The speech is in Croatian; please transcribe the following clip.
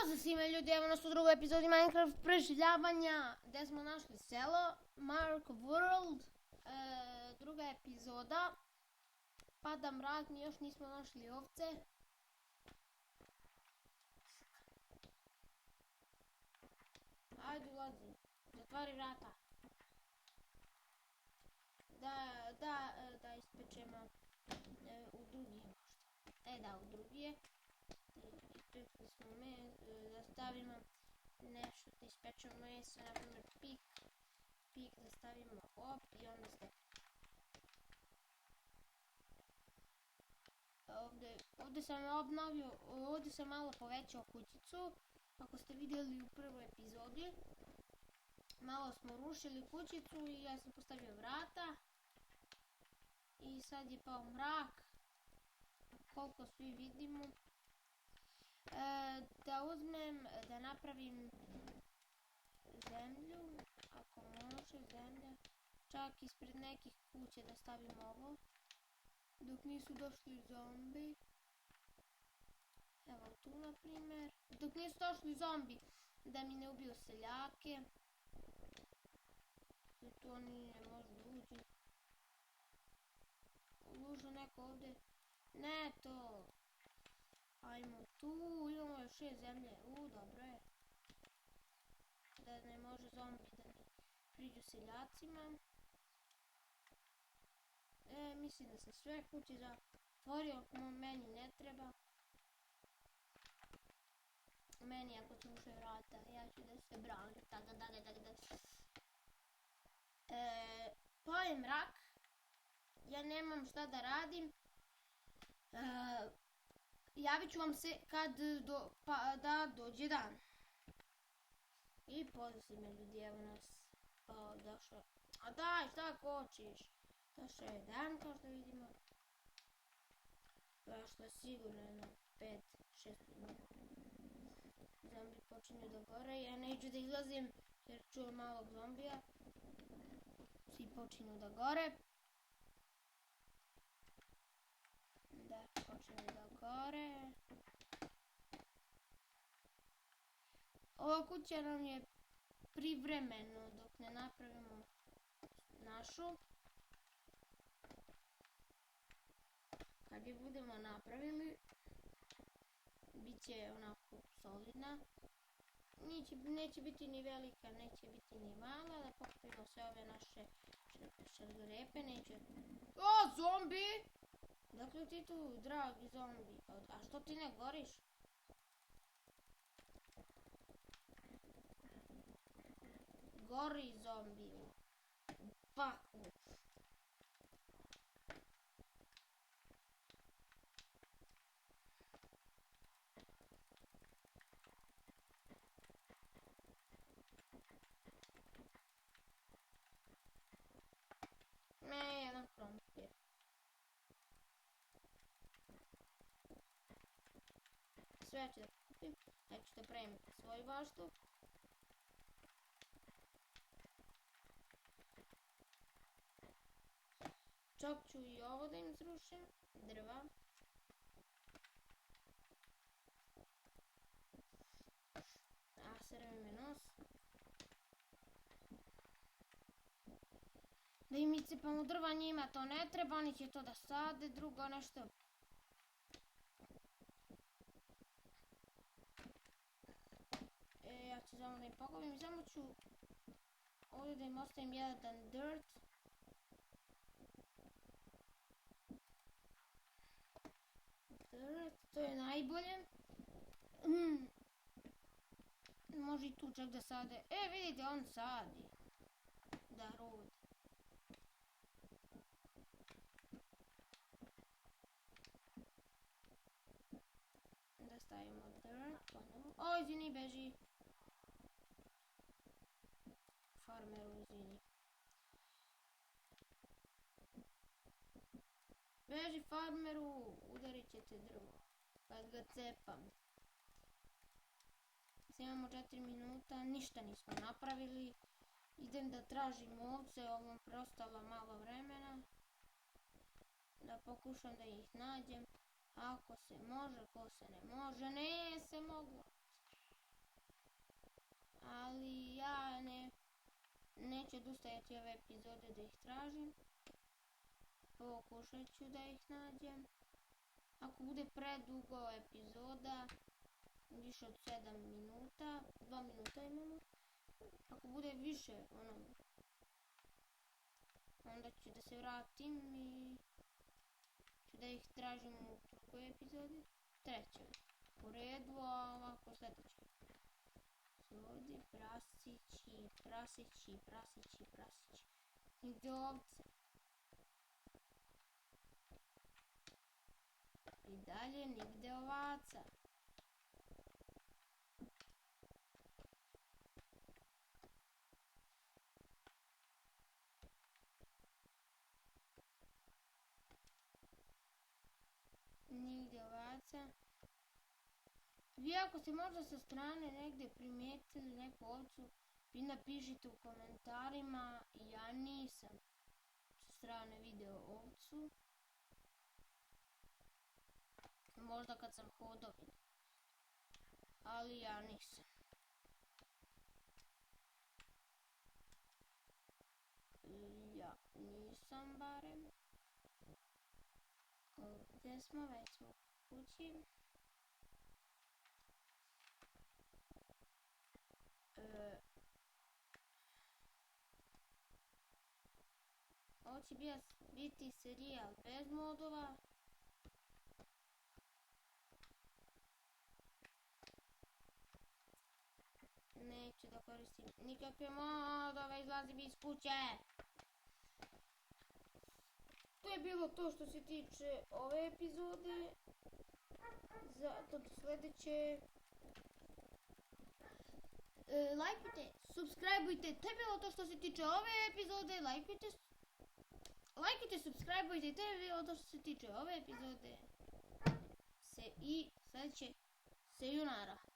Pozdrav svima ljudi, evo nas u drugoj epizodi Minecraft preživljavanja gdje smo našli selo, Mark World, druga epizoda. Pada mrak, mi još nismo našli ovce. Ajde ulazi, zatvori vrata. Da ispečemo u drugi možda. U drugi je. Ispekli smo da stavimo nešto da ispečemo meso, na primjer pik da stavimo op i onda ste ovdje sam obnovio, ovdje sam malo povećao kućicu, ako ste vidjeli u prvoj epizodi. Malo smo rušili kućicu i ja sam postavio vrata i sad je pao mrak, koliko svi vidimo. Da napravim zemlju, ako može zemlja, čak ispred nekih kuće da stavim ovo, dok nisu došli zombi. Evo tu na primjer, dok nisu došli zombi da mi ne ubiju seljake, jer tu oni ne može da uđu. Uđu neko ovdje, ne to. Ajmo tu, imamo još 6 zemlje, dobro je. Da ne može zombi da ne priđu seljacima. Mislim da sam sve kuće zatvorio, meni ne treba. Meni ako se uše vrata, ja ću da se branim, Pa je mrak, ja nemam šta da radim. Javit ću vam se kad da dođe dan. I pozdrav me ljudi, evo nas došao. A daj, šta kočiš? Došao je dan kao što vidimo. Došlo je sigurno jedno 5-6 minuta. Zombi počinju da gore, ja neću da izlazim jer čujem malog zombija. Svi počinju da gore. Da, počinju da gore. Ova kuća nam je privremeno dok ne napravimo našu. Kad je budemo napravili, bit će onako solidna. Neće biti ni velika, neće biti ni mala, da pokupimo sve ove naše šargarepe, neće... O, zombi! Dakle ti tu, dragi zombi, a što ti ne goriš? Gori zombi u paklu. Jedan krompir. Sve ću da kupim, ja ću da pravim svoju baštu. Čak ću i ovo da im srušim, drva. Srvi me nos. Da im iscepamo drva, njima to ne treba, oni će to da sade, drugo nešto. Ja ću samo da im pokupim, samo ću ovdje da im ostavim jedan dirt. To je najbolje. Može i tu čak da sade. Vidite, on sadi. Da rodi. Da stavimo dirt. O, izvini, beži. Farmeru, izvini. Beži farmeru, udarit ćete drvo, kad ga cepam. Imamo 4 minuta, ništa nismo napravili. Idem da tražim ovce, ovom preostalo malo vremena. Da pokušam da ih nađem. Ako se može, ko se ne može, ne se moglo. ali ja neću odustajati ove epizode da ih tražim. Pokušat ću da ih nađem. Ako bude predugo epizoda, više od 7 minuta, 2 minuta imamo. Ako bude više, onda ću da se vratim i ću da ih tražim u drugoj epizodi. Trećoj. U redu, a ovako sljedećoj. Ovdje prasići. Nigde ovce. I dalje nigde ovaca. Nigde ovaca. Vi ako ste možda sa strane negdje primijetili neku ovcu, vi napišite u komentarima, ja nisam sa strane video ovcu. Možda kad sam hodao vidio, ali ja nisam. Ja nisam barem. Ovdje smo, već smo kući. Ovo će biti serijal bez modova. Neću da koristim nikakve modove, izlazim iz kuće. To je bilo to što se tiče ove epizode. Zato do sljedeće. Lajkujte, subscribeujte, to je bilo to što se tiče ove epizode. Lajkujte, subscribeujte, to je bilo to što se tiče ove epizode. I sljedeće, sayonara.